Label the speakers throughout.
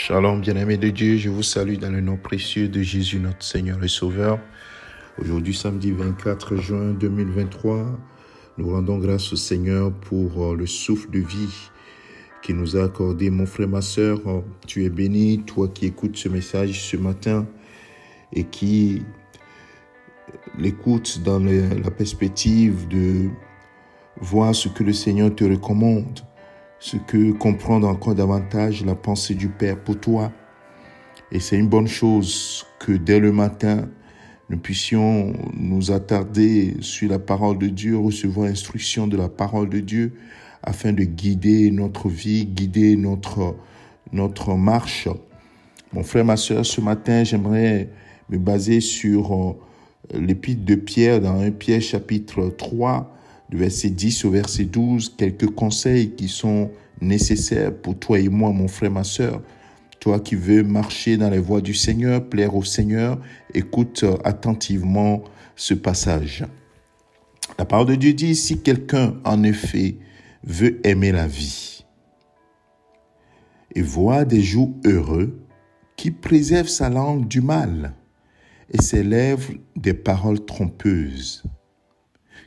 Speaker 1: Shalom, bien-aimés de Dieu, je vous salue dans le nom précieux de Jésus, notre Seigneur et Sauveur. Aujourd'hui, samedi 24 juin 2023, nous rendons grâce au Seigneur pour le souffle de vie qu'il nous a accordé. Mon frère, ma sœur, tu es béni, toi qui écoutes ce message ce matin et qui l'écoutes dans la perspective de voir ce que le Seigneur te recommande, ce que comprendre encore davantage la pensée du Père pour toi. Et c'est une bonne chose que dès le matin, nous puissions nous attarder sur la parole de Dieu, recevoir l'instruction de la parole de Dieu, afin de guider notre vie, guider notre marche. Mon frère, ma sœur, ce matin, j'aimerais me baser sur l'épître de Pierre, dans 1 Pierre chapitre 3, du verset 10 au verset 12, quelques conseils qui sont nécessaires pour toi et moi, mon frère, ma sœur. Toi qui veux marcher dans les voies du Seigneur, plaire au Seigneur, écoute attentivement ce passage. La parole de Dieu dit, si quelqu'un, en effet, veut aimer la vie et voir des jours heureux, qui préserve sa langue du mal et ses lèvres des paroles trompeuses,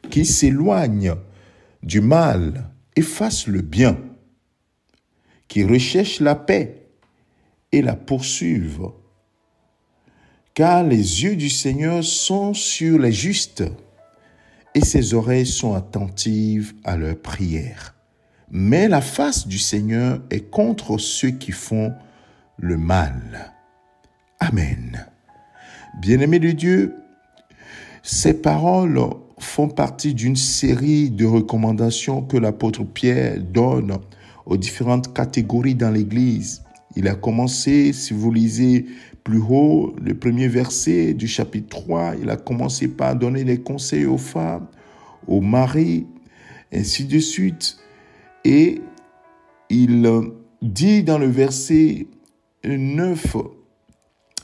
Speaker 1: qui s'éloigne du mal et fasse le bien, qui recherche la paix et la poursuive. Car les yeux du Seigneur sont sur les justes et ses oreilles sont attentives à leurs prières. Mais la face du Seigneur est contre ceux qui font le mal. Amen. Bien-aimés de Dieu, ces paroles font partie d'une série de recommandations que l'apôtre Pierre donne aux différentes catégories dans l'Église. Il a commencé, si vous lisez plus haut, le premier verset du chapitre 3, il a commencé par donner des conseils aux femmes, aux maris, ainsi de suite. Et il dit dans le verset 9,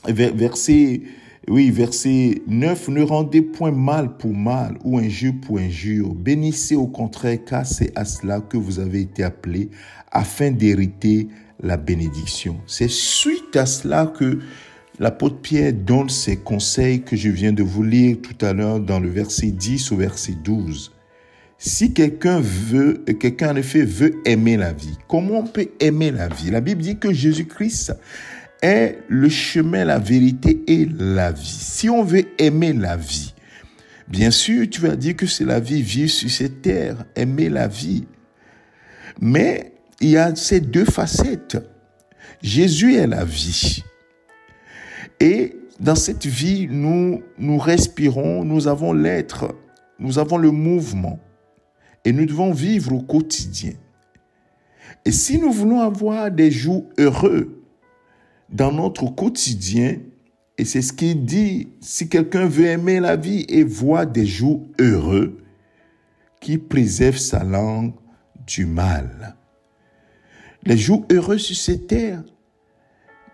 Speaker 1: verset 9, ne rendez point mal pour mal ou injure pour injure. Bénissez au contraire, car c'est à cela que vous avez été appelés, afin d'hériter la bénédiction. C'est suite à cela que l'apôtre Pierre donne ces conseils que je viens de vous lire tout à l'heure dans le verset 10 au verset 12. Si quelqu'un en effet veut aimer la vie, comment on peut aimer la vie? La Bible dit que Jésus-Christ est le chemin, la vérité et la vie. Si on veut aimer la vie, bien sûr, tu vas dire que c'est la vie, vivre sur cette terre, aimer la vie. Mais il y a ces deux facettes. Jésus est la vie. Et dans cette vie, nous respirons, nous avons l'être, nous avons le mouvement. Et nous devons vivre au quotidien. Et si nous voulons avoir des jours heureux dans notre quotidien, et c'est ce qu'il dit, si quelqu'un veut aimer la vie et voir des jours heureux, qui préserve sa langue du mal. Les jours heureux sur cette terre,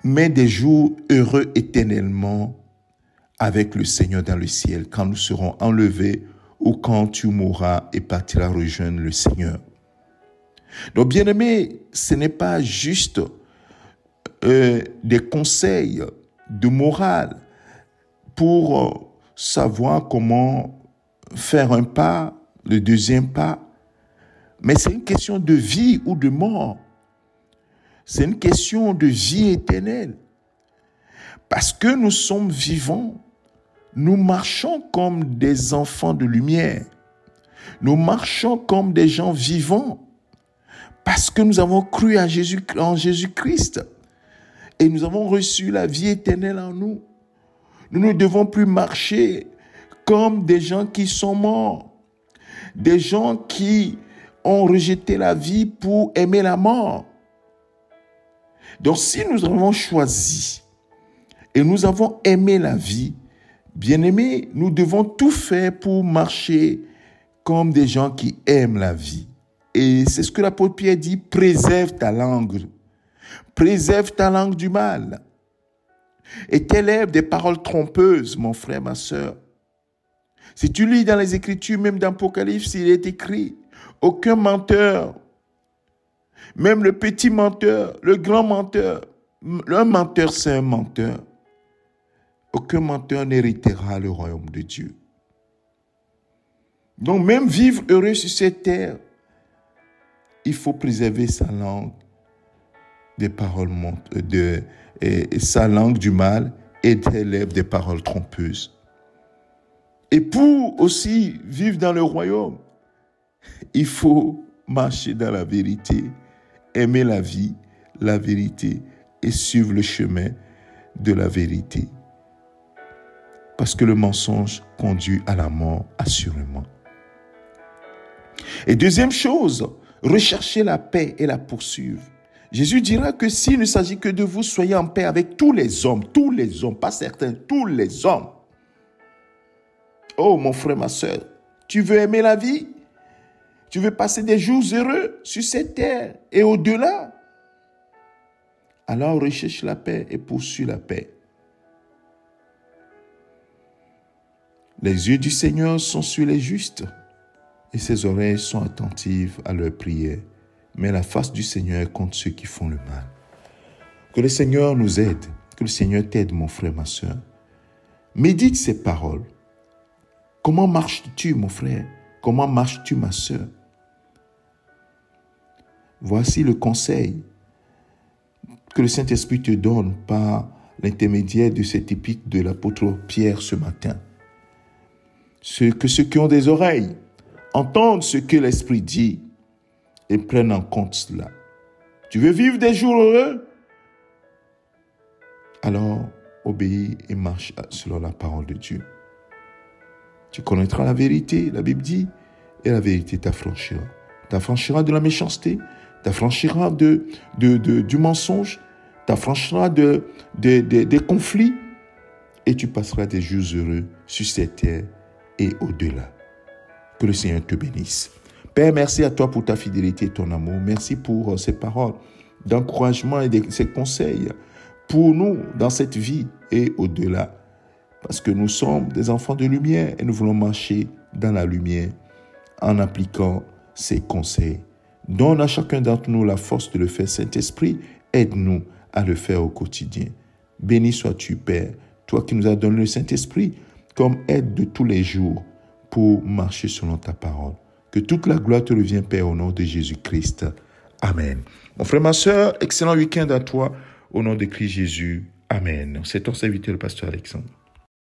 Speaker 1: mais des jours heureux éternellement avec le Seigneur dans le ciel, quand nous serons enlevés ou quand tu mourras et partiras rejoindre le Seigneur. Donc, bien-aimés, ce n'est pas juste des conseils de morale pour savoir comment faire un pas, le deuxième pas, mais c'est une question de vie ou de mort. C'est une question de vie éternelle. Parce que nous sommes vivants, nous marchons comme des enfants de lumière. Nous marchons comme des gens vivants parce que nous avons cru en Jésus-Christ et nous avons reçu la vie éternelle en nous. Nous ne devons plus marcher comme des gens qui sont morts, des gens qui ont rejeté la vie pour aimer la mort. Donc si nous avons choisi et nous avons aimé la vie, bien-aimés, nous devons tout faire pour marcher comme des gens qui aiment la vie. Et c'est ce que l'apôtre Pierre dit, préserve ta langue. Préserve ta langue du mal. Et t'élève des paroles trompeuses, mon frère, ma sœur. Si tu lis dans les Écritures, même dans l'Apocalypse, il est écrit, aucun menteur, même le petit menteur, le grand menteur, Un menteur, c'est un menteur. Aucun menteur n'héritera le royaume de Dieu. Donc, même vivre heureux sur cette terre, il faut préserver sa langue des paroles sa langue du mal et des lèvres des paroles trompeuses. Et pour aussi vivre dans le royaume, il faut marcher dans la vérité, aimer la vie, la vérité et suivre le chemin de la vérité. Parce que le mensonge conduit à la mort, assurément. Et deuxième chose, recherchez la paix et la poursuivre. Jésus dira que s'il ne s'agit que de vous, soyez en paix avec tous les hommes, pas certains, tous les hommes. Oh mon frère, ma soeur, tu veux aimer la vie? Tu veux passer des jours heureux sur cette terre et au-delà? Alors recherche la paix et poursuis la paix. Les yeux du Seigneur sont sur les justes et ses oreilles sont attentives à leurs prières. Mais la face du Seigneur est contre ceux qui font le mal. Que le Seigneur nous aide. Que le Seigneur t'aide, mon frère, ma soeur. Médite ces paroles. Comment marches-tu, mon frère? Comment marches-tu, ma soeur? Voici le conseil que le Saint-Esprit te donne par l'intermédiaire de cet épître de l'apôtre Pierre ce matin. Que ceux qui ont des oreilles entendent ce que l'Esprit dit et prennent en compte cela. Tu veux vivre des jours heureux? Alors, obéis et marche selon la parole de Dieu. Tu connaîtras la vérité, la Bible dit, et la vérité t'affranchira. T'affranchira de la méchanceté, t'affranchira du mensonge, t'affranchira des conflits, et tu passeras des jours heureux sur cette terre et au-delà. Que le Seigneur te bénisse. Père, merci à toi pour ta fidélité et ton amour. Merci pour ces paroles d'encouragement et ces conseils pour nous dans cette vie et au-delà. Parce que nous sommes des enfants de lumière et nous voulons marcher dans la lumière en appliquant ces conseils. Donne à chacun d'entre nous la force de le faire. Saint-Esprit, aide-nous à le faire au quotidien. Béni sois-tu, Père, toi qui nous as donné le Saint-Esprit comme aide de tous les jours pour marcher selon ta parole. Que toute la gloire te revienne, Père, au nom de Jésus-Christ. Amen. Mon frère, ma soeur, excellent week-end à toi, au nom de Christ Jésus. Amen. C'est ton serviteur, le pasteur Alexandre.